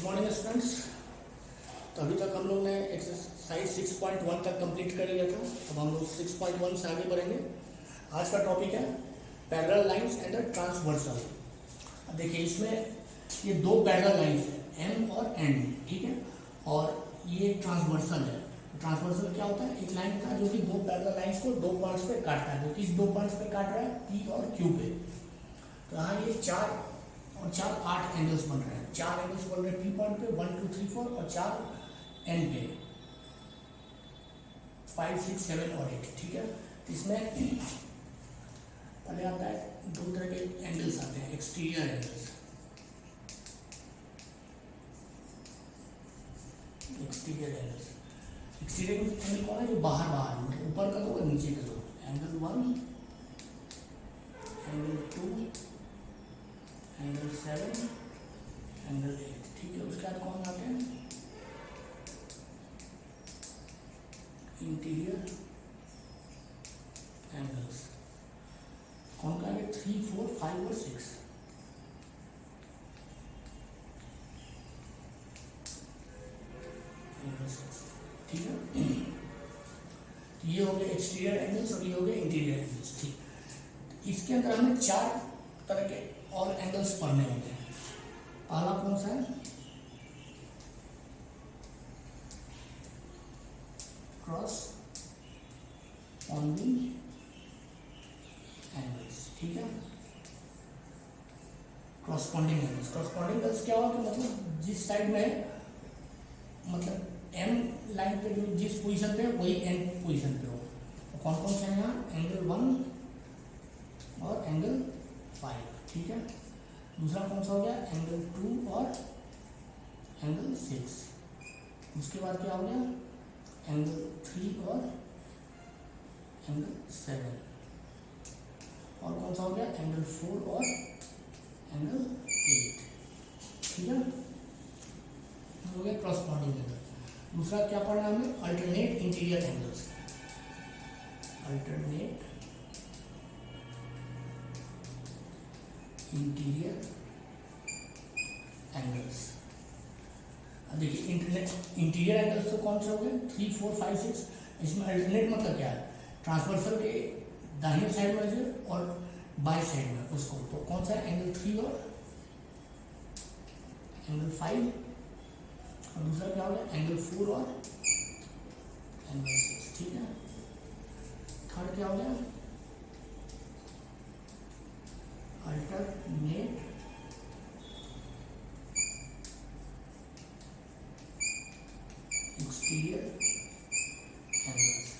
Morning students. तो अभी तक हम लोग ने एक्सरसाइज 6.1 तक कंप्लीट कर लिया था। अब हम लोग 6.1 से आगे बढ़ेंगे। आज का टॉपिक है पैरेलल लाइंस एंड ट्रांसवर्सल। अब देखिए इसमें ये दो पैरेलल लाइंस है, एम और एन, ठीक है, और ये ट्रांसवर्सल है। ट्रांसवर्सल क्या होता है? एक लाइन का जो कि दो पैरेलल लाइंस को दो पॉइंट्स पे काटता है। जो कि इस दो पॉइंट्स पे काट रहा है, पी और क्यू पे। तो यहाँ ये 4 और 4 8 एंगल्स बन रहे हैं। 4 एंगल्स बन रहे हैं पी पॉइंट पे, 1 2 3 4, और 4 एन पे, 5 6 7 और 8, ठीक है। इसमें पहले आता है दो तरह के एंगल्स आते हैं, exterior angles. Exterior angles, exterior angle कौन है? जो बाहर बाहर, मतलब ऊपर का दो और नीचे का दो। एंगल 1, एंगल 2, एंगल 7, एंगल 8, ठीक है। उसके बाद कौन आते हैं? Interior angles. कौन का है? 3 4 5 और 6, एंगल 6, ठीक है। ये हो गए एक्सटीरियर एंगल्स और ये हो गए इंटीरियर एंगल्स, ठीक। इसके अंदर हमें 4 तरह के और एंगल्स पढ़ने होते हैं। पहला कौन सा है? क्रॉस पॉइंटिंग एंगल्स, ठीक है। क्रॉसपॉन्डिंग एंगल्स, क्रॉसपॉन्डिंग एंगल्स क्या होगा? मतलब जिस साइड में, मतलब एम लाइन पे जो जिस पोजीशन पे वही एन पोजीशन पे हो। तो कौन कौन से हैं यहाँ? एंगल 1 और एंगल 5, ठीक है। दूसरा कौन सा हो गया? एंगल 2 और एंगल 6। उसके बाद क्या हो गया? एंगल 3 और एंगल 7। और कौन सा हो गया? एंगल 4 और एंगल 8, ठीक है। हो गया क्रॉसपॉन्डिंग एंगल। दूसरा क्या पढ़ना है हमें? Alternate interior angles. Alternate interior angles. अब देखिए इंटीरियर एंगल्स तो कौन से हो गए? 3 4 5 6। इसमें अल्टरनेट मतलब क्या है? ट्रांसवर्सल के दाहिने साइड में से और बाएं साइड में उसको। तो कौन सा है? एंगल 3 और एंगल 5। और दूसरा क्या हो गया? एंगल 4 और एंगल 6, ठीक है। थर्ड क्या हो गया? Alternate exterior angles.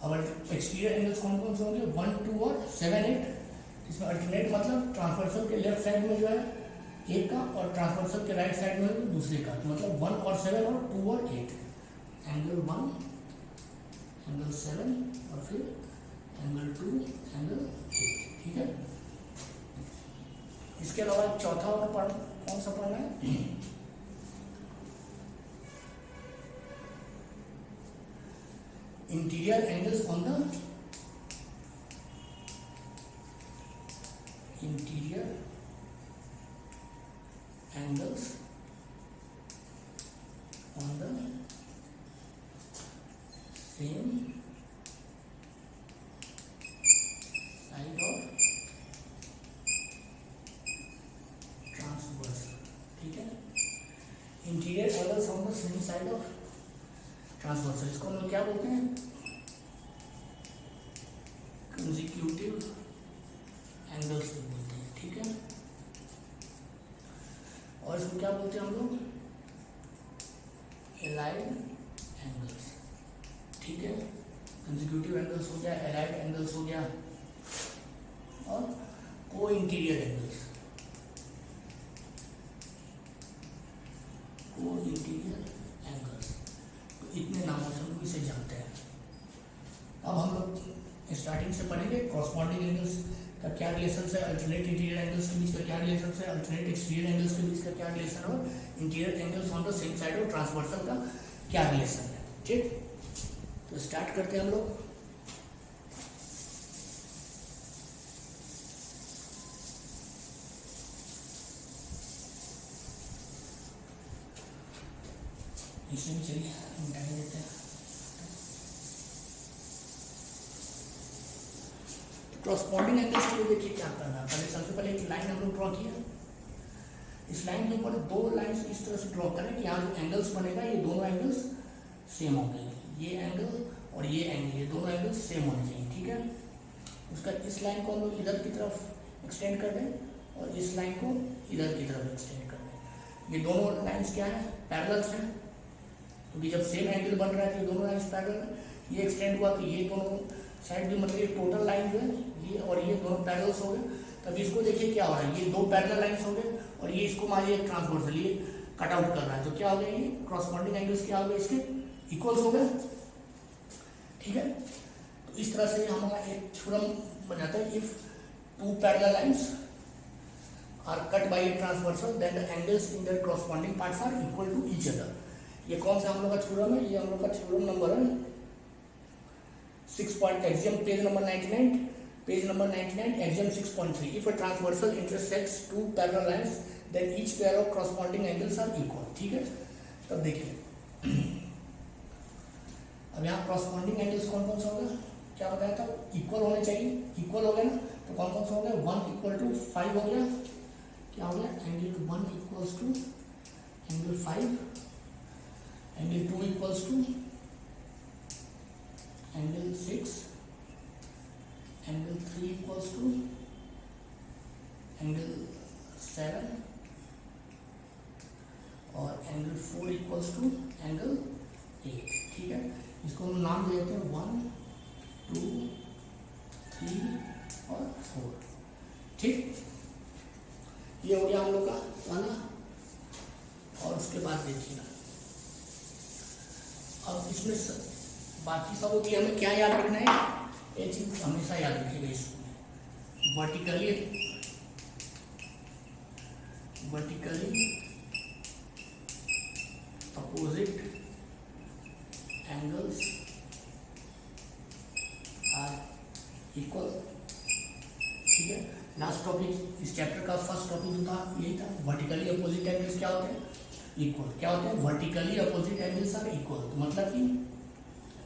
अब एक्सटीरियर एंगल्स कौन कौन से होंगे? 1 2 और 7 8। इसमें अल्टरनेट मतलब ट्रांसवर्सल के लेफ्ट साइड में जो है एक का, और ट्रांसवर्सल के राइट साइड में दूसरे का। तो मतलब 1 और 7 और 2 और 8। एंगल 1, एंगल 7 और फिर एंगल 2, एंगल 8, ठीक है। इसके अलावा चौथा और कौन सा पढ़ना है? Interior angles on the interior angles on the same side of transverse, ठीक है। Interior angles on the same side of transversal, इसको हम लोग क्या बोलते हैं? कंसेक्यूटिव एंगल्स बोलते हैं, ठीक है। और इसको क्या बोलते हैं हम लोग? एलाइड एंगल्स, ठीक है। कंसेक्यूटिव एंगल्स हो गया, एलाइड एंगल्स हो गया, और को इंटीरियर एंगल्स, को इंटीरियर एंगल्स। तो इतने नामों से हम लोग इसे जानते हैं। अब हम लोग स्टार्टिंग से पढ़ेंगे कॉरस्पॉन्डिंग एंगल्स का क्या रिलेशन है, अल्टरनेट इंटीरियर एंगल्स के बीच का क्या रिलेशन है, अल्टरनेट एक्सटीरियर एंगल्स के बीच का क्या रिलेशन है, और interior angles on the same side और ट्रांसवर्सल का क्या रिलेशन है, ठीक। तो स्टार्ट करते हैं हम लोग। इसे भी चलिए मिटा ही देते हैं। क्रॉसपॉन्डिंग एंगल्स के लिए देखिए क्या करना है। पहले सबसे पहले एक लाइन हम लोग ड्रॉ किया, इस लाइन के ऊपर दो लाइंस इस तरह से ड्रॉ करें कि यहाँ जो एंगल्स बनेगा ये दोनों एंगल्स सेम होंगे, ये एंगल और ये एंगल, ये दोनों एंगल्स सेम होने चाहिए, ठीक है। उसका इस लाइन को हम लोग इधर की तरफ एक्सटेंड कर दें और इस लाइन को इधर की तरफ एक्सटेंड कर दें। ये दोनों लाइंस क्या है, पैरेलल्स हैं, क्योंकि जब सेम एंगल बन रहा है तो ये दोनों लाइंस पैरेलल है। ये एक्सटेंड हुआ तो ये दोनों साइड भी, मतलब ये टोटल लाइन जो है ये और ये दोनों पैरेलल्स हो गए। तब इसको देखिए क्या हो रहा है, ये दो पैरेलल लाइंस हो गए और ये इसको मान लीजिए ट्रांसवर्सल ये कट आउट कर रहा है, तो क्या हो गया, ये क्रॉसपॉन्डिंग एंगल्स क्या हो गए, इसके इक्वल्स हो गए, ठीक है। तो इस तरह से हमारा एक थ्योरम बन जाता है, if two parallel lines are cut by a transversal then the angles in their corresponding parts are equal to each other. ये कौन सा हम लोग का थ्योरम है, ये हम लोग का थ्योरम नंबर है 6 point axiom page number 99, page number 99 axiom 6.3। If a transversal intersects two parallel lines then each pair of corresponding angles are equal, ठीक है। तब देखिए अब यहाँ कॉरस्पॉन्डिंग एंगल्स कौन कौन सा होगा, क्या बताया था, इक्वल होने चाहिए, इक्वल हो गया ना, तो कौन कौन सा हो गया, 1 इक्वल टू 5 हो गया, क्या हो गया, angle 1 equals to angle 5, angle 2 equals to angle 6, angle 3 equals to angle 7 और एंगल 4 इक्वल्स टू एंगल 8, ठीक है। इसको हम नाम दे देते हैं 1, 2, 3 और 4, ठीक। ये हो गया हम लोग का वाला। और उसके बाद देखिएगा अब इसमें बाकी सब के हमें क्या याद रखना है, ये चीज हमेशा याद रखिएगा, इसमें vertically opposite angles are equal, ठीक है। लास्ट टॉपिक इस चैप्टर का फर्स्ट टॉपिक जो था यही था, वर्टिकली अपोजिट एंगल्स क्या होते हैं, इक्वल। क्या होते हैं, vertically opposite angles are equal, तो मतलब कि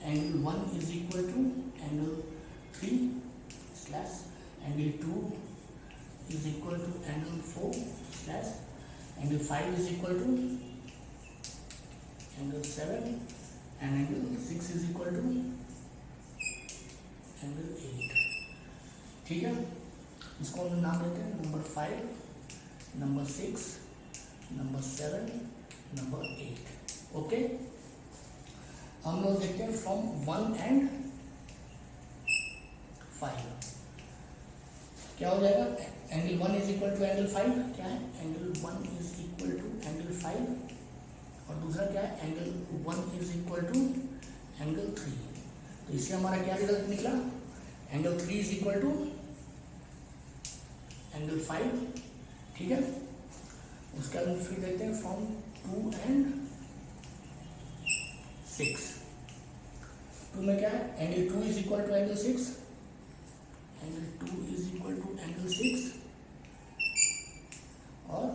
angle 1 is equal to angle 3 slash angle 2 is equal to angle 4 slash angle 5 is equal to angle 7 and angle 6 is equal to angle 8, ठीक है। इसको हम नाम देते हैं number 5, number 6, number 7, number 8, okay. हम लोग देखते हैं फ्रॉम 1 एंड 5 क्या हो जाएगा, angle 1 is equal to angle 5, क्या है, angle 1 is equal to angle 5 और दूसरा क्या है, angle 1 is equal to angle 3। तो इससे हमारा क्या रिजल्ट निकला, angle 3 is equal to angle 5, ठीक है। उसके बाद हम फिर देखते हैं फ्रॉम 2 एंड 6। 2 में क्या है, angle 2 is equal to angle 6, angle 2 is equal to angle 6 और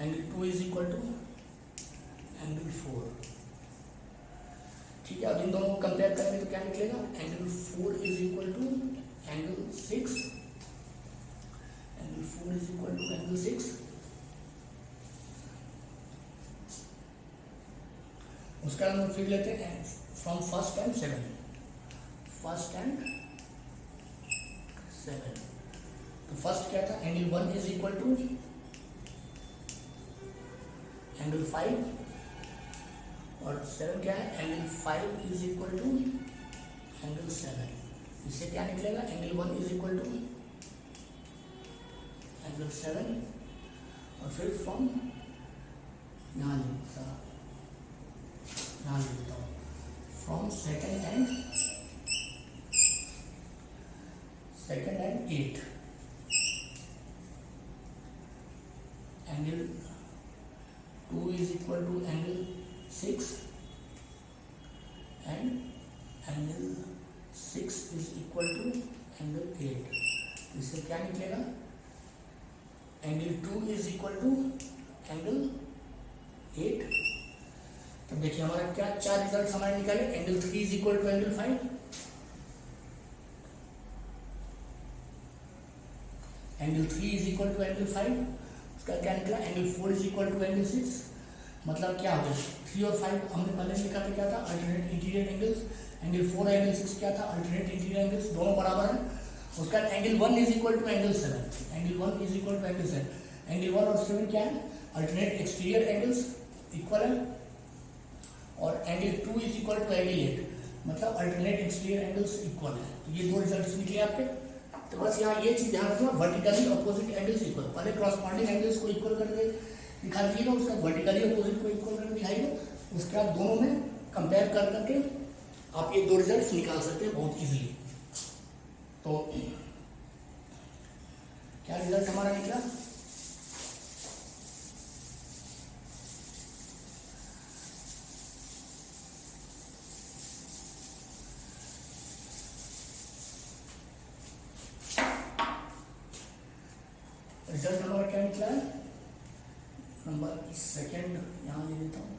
angle 2 is equal to angle 4, ठीक है। अब इन दोनों को कंपेयर करेंगे तो क्या निकलेगा, angle 4 is equal to angle 6, angle 4 is equal to angle 6। उसका हम फिर लेते हैं from first and 7, first and 7। तो फर्स्ट क्या था, angle 1 is equal to angle 5 और 7 क्या है, angle 5 is equal to angle 7। इससे क्या निकलेगा, angle 1 is equal to angle 7 और फिर फ्रॉम यहाँ लिखता हूँ from second and 8 angle 2 is equal to angle 6 and angle 6 is equal to angle 8। इससे क्या निकलेगा, angle 2 is equal to angle 8। तो देखिए हमारा क्या चार रिजल्ट हमारे निकाले, angle 3 is equal to angle 5, angle 3 is equal to angle 5, उसका क्या निकला, angle 4 is equal to angle 6। मतलब क्या हो गया, 3 और 5 हमने पहले लिखा था क्या था, अल्टरनेट इंटीरियर एंगल्स, एंगल 4 और एंगल 6 क्या था, अल्टरनेट इंटीरियर एंगल्स, दोनों बराबर है। उसका angle 1 is equal to angle 7, angle 1 is equal to angle 7, angle 1 और 7 क्या है, अल्टरनेट एक्सटीरियर एंगल्स इक्वल है, और angle 2 is equal to angle 8, मतलब अल्टरनेट एक्सटीरियर एंगल्स इक्वल है। तो ये दो रिजल्ट्स निकले आपके। तो बस यहाँ ये चीज ध्यान रखना, वर्टिकली अपोजिट एंगल्स इक्वल, पहले क्रॉसपॉन्डिंग एंगल्स को इक्वल करके दिखा दीजिएगा, उसका वर्टिकली अपोजिट को इक्वल करके दिखाइएगा, उसके बाद दोनों में कंपेयर कर करके आप ये दो रिजल्ट्स निकाल सकते हैं बहुत इजीली। तो क्या रिजल्ट हमारा निकला, रिजल्ट हमारा क्या निकला है, नंबर सेकंड यहाँ ले लेता हूँ,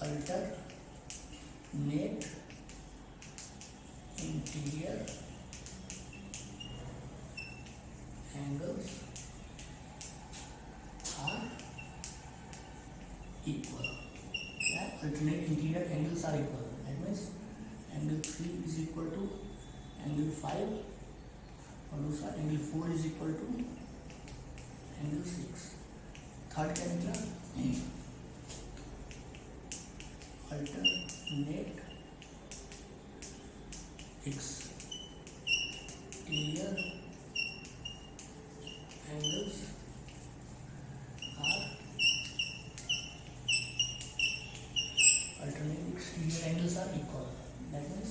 alternate interior angles are equal, क्या alternate interior angles are equal, that means angle 3 is equal to angle 5 और दूसरा angle 4 is equal to angle 6। Third क्या निकला, alternate exterior angles are, alternate exterior angles are equal, that means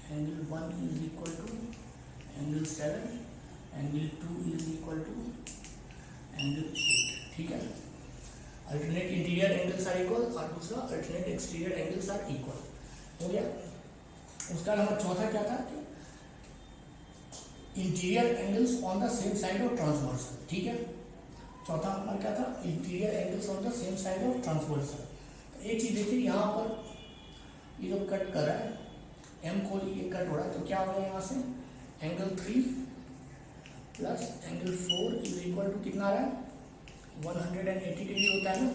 angle 1 is equal to angle 7, angle 2 is equal to angle 8। ठीक है, alternate interior angles are equal और दूसरा alternate exterior angles are equal हो गया। उसका number चौथा क्या था कि interior angles on the same side of transversal. ठीक है, चौथा हमारा क्या था, interior angles on the same side of transversal. एक चीज देखिए यहाँ पर ये जो कट कर रहा है एम को, ये कट हो रहा है, तो क्या हो गया यहाँ से, angle 3 plus angle 4 is equal to कितना आ रहा है, 180 डिग्री होता है ना।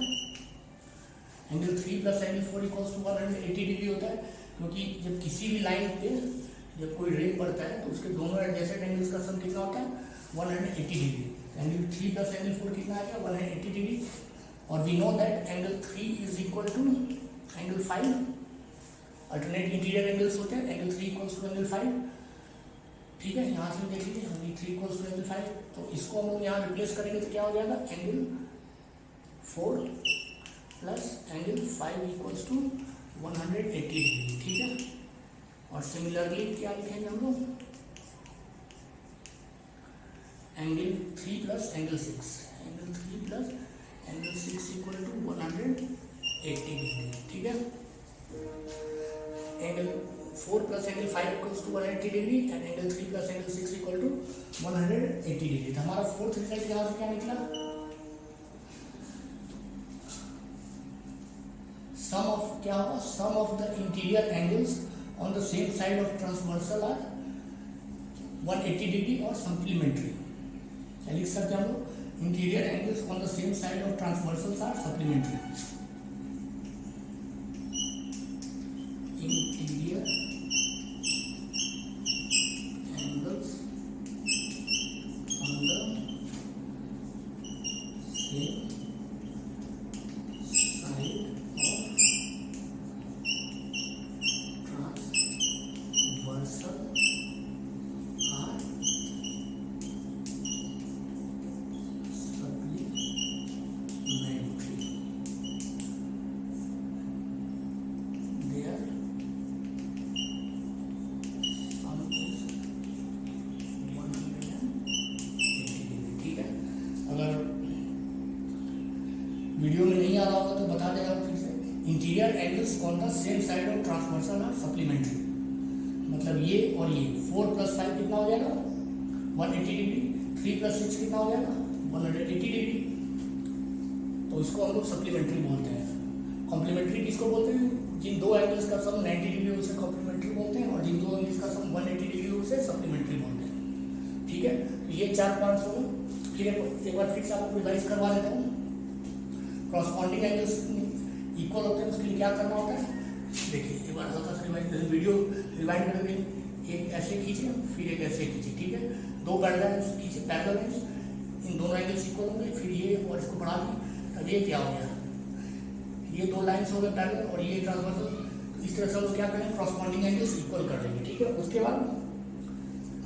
Angle 3 plus angle 4 equals to 180 degree होता है, क्योंकि जब किसी भी लाइन पे जब कोई रे पड़ता है तो उसके दोनों एडजेसेंट एंगल्स का सम कितना होता है, 180 डिग्री। एंगल 3 प्लस एंगल 4 कितना आ गया, 180 डिग्री। और we know that angle 3 is equal to angle 5, alternate interior angles होते हैं, एंगल 3 इक्वल्स टू एंगल 5। ठीक है, यहाँ से देख लीजिए, एंगल 3 इक्वल्स टू एंगल 5, तो इसको हम लोग यहाँ रिप्लेस करेंगे तो क्या हो जाएगा, angle 4 plus angle 5 equals to 180 degree. ठीक है, और सिमिलरली क्या लिखेंगे हम लोग, angle 3 plus angle 6, angle 3 plus angle 6 equal to 180 degree. ठीक है, angle 4 plus angle 5 equals to 180 degree and angle 3 plus angle 6 equal to 180 degree. तो हमारा फोर्थ रिजल्ट यहाँ से क्या निकला, सम ऑफ क्या होगा, sum of the interior angles on the same side of transversal are 180 degree और सप्लीमेंट्री। क्या लिख सकते हैं हम लोग, interior angles on the same side of transversal are supplementary. Interior angles on the same side video में नहीं आ रहा होगा तो बता देगा फिर से, interior angles on the same side of transversal are supplementary. मतलब ये और ये 4 प्लस 5 कितना हो जाएगा, 180 डिग्री, 3 प्लस 6 कितना हो जाएगा, 180 डिग्री। तो इसको हम लोग सप्लीमेंट्री बोलते हैं। कॉम्प्लीमेंट्री किसको बोलते हैं? जिन दो एंगल्स का सम 90 डिग्री हो उसे कॉम्प्लीमेंट्री बोलते हैं, और जिन दो एंगल्स का सम 180 डिग्री हो उसे सप्लीमेंट्री बोलते हैं। ठीक है, ये 4 पॉइंट्स हो गए। फिर एक बार फिर से आपको रिवाइज करवा देता हूँ। कॉरस्पॉन्डिंग एंगल्स इक्वल होते हैं, उसके लिए क्या करना होता है? देखिए एक बार हल्का सा रिवाइज, वीडियो रिवाइंड कर देंगे। एक ऐसे खींचिए, फिर एक ऐसे खींचिए। ठीक है, दो पैरेलल खींचिए, पैरेलल लाइंस, इन दोनों एंगल्स इक्वल होंगे। फिर ये और इसको बढ़ा दिए, अब ये क्या हो गया? ये दो लाइंस हो गए पैरेलल और ये ट्रांसवर्सल। तो इस तरह से हम क्या करेंगे? कॉरस्पॉन्डिंग एंगल्स इक्वल कर देंगे। ठीक है, उसके बाद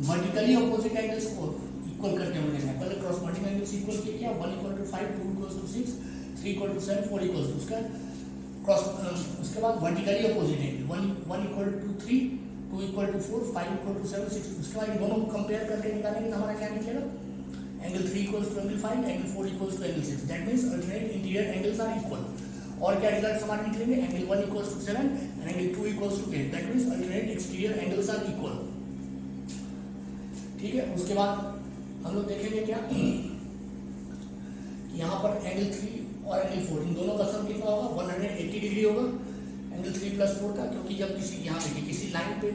वर्टिकली अपोजिट एंगल्स को इक्वल करके हम लेंगे। पहले कॉरस्पॉन्डिंग एंगल्स इक्वल किए क्या? 1 = 5, 2 = 6, 3 = 7, 4 = उसका क्रॉस। उसके बाद वर्टिकली अपोजिट एंगल 1 = 3, 2 = 4, 5 = 7, 6। उसके बाद इन दोनों को कंपेयर करके निकालेंगे तो हमारा क्या निकलेगा? Angle 3 = angle 5, angle 4 = angle 6। That means alternate interior angles are equal. और क्या रिजल्ट हमारे निकलेंगे? Angle 1 = 7 and angle 2 = 8। That means alternate exterior angles are equal. ठीक है, उसके बाद हम लोग देखेंगे क्या कि यहाँ पर एंगल 3 और एंगल 4 इन दोनों का सम कितना होगा? 180 डिग्री होगा एंगल 3 + 4 का। क्योंकि जब किसी यहाँ देखिए किसी लाइन पे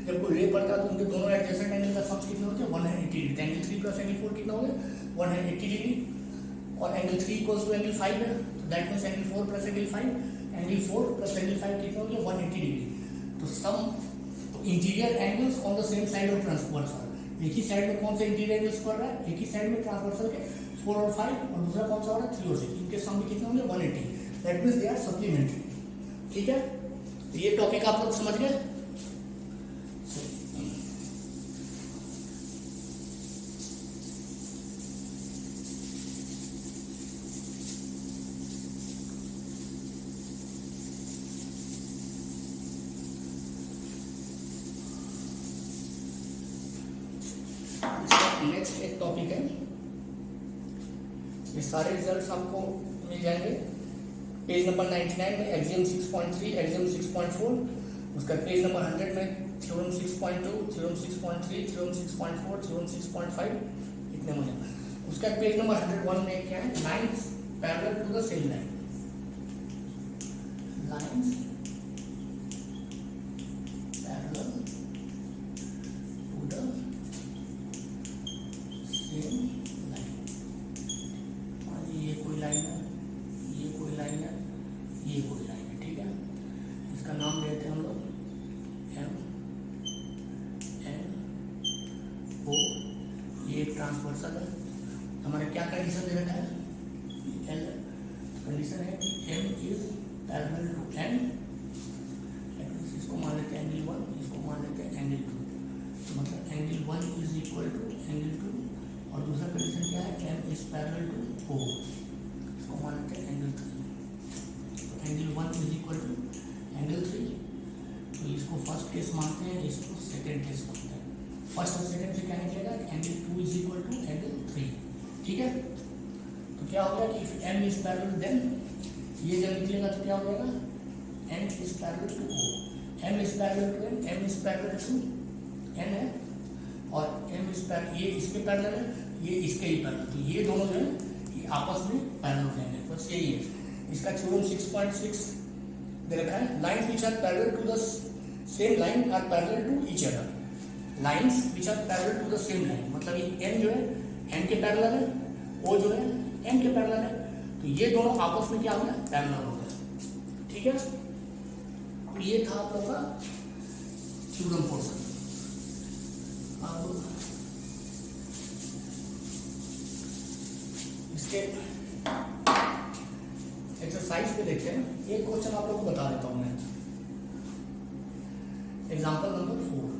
जब कोई रे पड़ता है तो उनके दोनों एडजेसेंट एंगल का सम कितना होता है? 180 डिग्री। एंगल 3 + एंगल 4 कितना हो गया? 180 डिग्री। और एंगल 3 = एंगल 5 है, तो that means angle 4 + angle 5, angle 4 + angle 5 कितना हो गया? 180 डिग्री। तो sum interior angles on the same side of transversal. एक ही साइड में कौन सा इंटीरियर एंगल्स पड़ रहा है? एक ही साइड में ट्रांसवर्सल के 4 और 5, और दूसरा कौन सा हो रहा है? 3 और 6। इनके सम कितने होंगे? 180। That means they are supplementary. ठीक है, तो ये टॉपिक आप लोग समझ गए। नेक्स्ट एक टॉपिक है, ये सारे रिजल्ट्स आपको मिल जाएंगे पेज नंबर 99 में एक्सियम 6.3, एक्सियम 6.4। उसका पेज नंबर 100 में थ्योरम 6.2, थ्योरम 6.3, थ्योरम 6.4, थ्योरम 6.5 इतने मुझे। उसका पेज नंबर 101 में क्या है? Lines parallel to the same line. Lines parallel to the same line. ये कोई लाइन है, ये कोई लाइन है, ये कोई लाइन है। ठीक है, इसका नाम देते हैं हम लोग M N O। ये एक ट्रांसवर्सल है। हमारे क्या कंडीशन दे रखा है? L कंडीशन है कि M is parallel to N। इसको मान लेते हैं एंगल 1, इसको मान लेते हैं एंगल 2। तो मतलब angle 1 is equal to angle 2, और दूसरा कंडीशन क्या है? M is parallel to O, इसको मान लेते हैं एंगल 3। तो angle 1 is equal to angle 3, तो इसको फर्स्ट केस मानते हैं, इसको सेकंड केस मानते हैं। फर्स्ट और सेकंड से क्या निकलेगा? Angle 2 is equal to angle 3। ठीक है, तो क्या हो गया कि if M is parallel then ये जब निकलेगा तो क्या हो जाएगा? M is parallel to O, M is parallel to N, M is parallel to N है, और M इज पैरेलल, ये इसके पैरेलल है, ये इसके ही पैरेलल। तो ये दोनों जो है ये आपस में पैरेलल हो जाएंगे। बस यही है इसका थ्योरम 6.6 दे रखा है। Lines which are parallel to the same line are parallel to each other. Lines which are parallel to the same line, मतलब ये M जो है N के पैरेलल है, O जो है M के पैरेलल है। तो ये दोनों आपस में क्या हो गया? पैरेलल हो गया। ठीक है, तो ये था आप लोग का थ्योरम पोर्शन। अब इसके एक्सरसाइज पे देखते हैं। एक क्वेश्चन आप लोग को बता देता हूं मैं। Example number 4।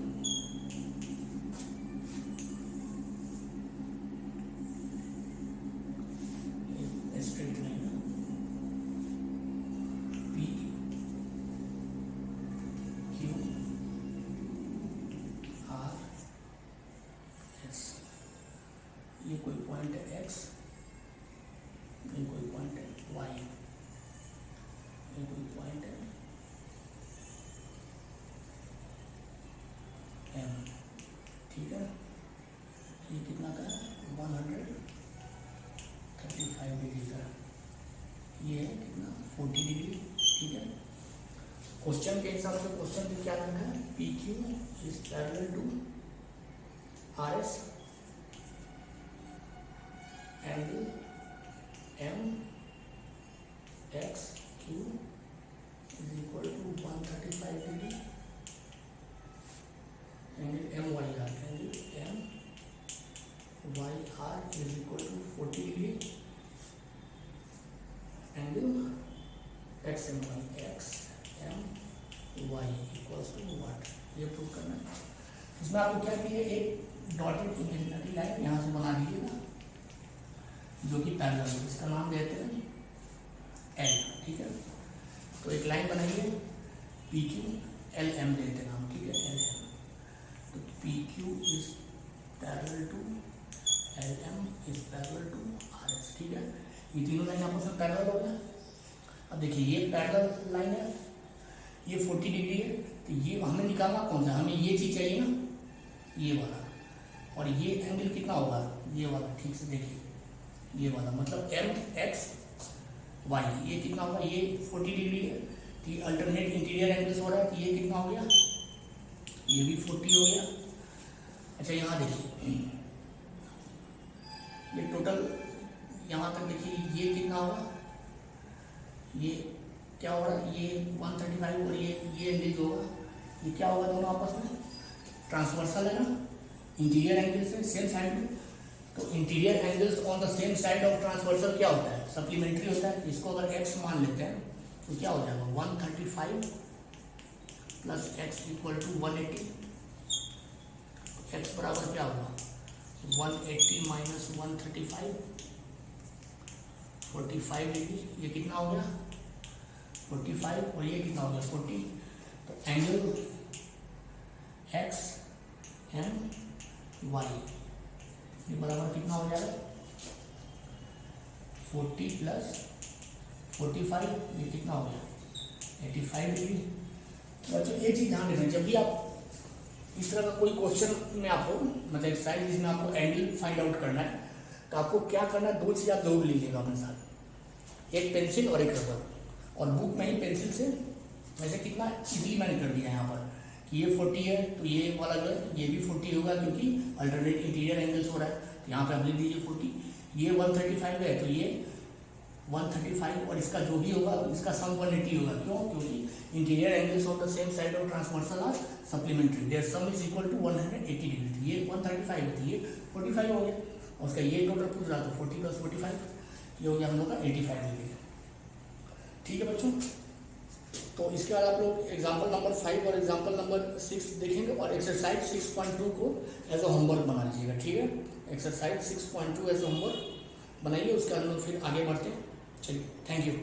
Straight line P Q R S, ये कोई पॉइंट है X, ये कोई पॉइंट है Y, ये कोई पॉइंट है M। ठीक है, ये कितना का है? 135 डिग्री का। ये है कितना 40 डिग्री, ठीक है। क्वेश्चन के हिसाब से क्वेश्चन में क्या लिखा है, P Q is parallel to R S angle M X Q is equal to 135 degree angle M Y R, angle M Y R is equal to 40 degree angle X M Y equals to what, ये prove करना है। इसमें आपको क्या किया, एक dotted imaginary line यहाँ से बना दीजिएगा जो कि पैरेलल है, इसका नाम देते हैं एल, ठीक है। तो एक लाइन बनाइए पी क्यू एल एम देते हैं नाम, ठीक है, एल एम। तो P Q is parallel to L M is parallel to R S, ठीक है। ये तीनों लाइन आपस में पैरेलल हो गया। अब देखिए ये पैरेलल लाइन है, ये 40 डिग्री है, तो ये हमें निकालना कौन सा, हमें ये चीज चाहिए ना, ये वाला, और ये एंगल कितना होगा, ये वाला, ठीक से देखिए, ये वाला मतलब एम एक्स वाई, ये कितना होगा, ये 40 डिग्री है, तो ये अल्टरनेट इंटीरियर एंगल्स हो रहा है, तो ये कितना हो गया, ये भी 40 हो गया। अच्छा यहाँ देखिए, ये टोटल यहाँ तक देखिए, ये कितना होगा, ये क्या हो रहा है, ये 135 और ये एंगल जो होगा, ये क्या होगा, दोनों आपस में ट्रांसवर्सल है ना, इंटीरियर एंगल से सेम साइड में। तो interior angles on the same side of transversal क्या होता है, सप्लीमेंट्री होता है। इसको अगर x मान लेते हैं तो क्या हो जाएगा, 135 plus x equal to 180, x बराबर क्या होगा, 180 माइनस 135, 45 डिग्री, ये कितना हो गया 45, और ये कितना हो गया 40। तो एंगल एक्स एम वाई ये बराबर कितना हो जाएगा, 40 प्लस 45, ये कितना हो गया 85 डिग्री। तो बच्चों एक चीज़ ध्यान रखना, जब भी आप इस तरह का कोई क्वेश्चन में आपको मतलब एक्सरसाइज जिसमें आपको एंगल फाइंड आउट करना है, तो आपको क्या करना है, दो चीज़ आप जरूर लीजिएगा अपने साथ, एक पेंसिल और एक रबर। और बुक में ही पेंसिल से वैसे कितना इजीली मैंने कर दिया है यहाँ पर कि ये 40 है, तो ये वाला जो है ये भी 40 होगा क्योंकि अल्टरनेट इंटीरियर एंगल्स हो रहा है, तो यहाँ पे आप लिख दीजिए 40। ये 135 है तो ये 135 और इसका जो भी होगा इसका सम 180 होगा। क्यों? क्योंकि interior angles of the same side of transversal are supplementary, their sum is equal to 180 degree. ये 135 है तो ये 45 हो गया, और उसका ये टोटल पूछ रहा था 40 प्लस 45, ये हो गया हम लोग का 85 डिग्री। ठीक है बच्चों, तो इसके बाद आप लोग एग्जाम्पल नंबर 5 और एग्जाम्पल नंबर 6 देखेंगे, और एक्सरसाइज 6.2 को एज अ होमवर्क बना लीजिएगा। ठीक है, एक्सरसाइज 6.2 एज अ होमवर्क बनाइए, उसके बाद हम लोग फिर आगे बढ़ते हैं। चलिए, थैंक यू।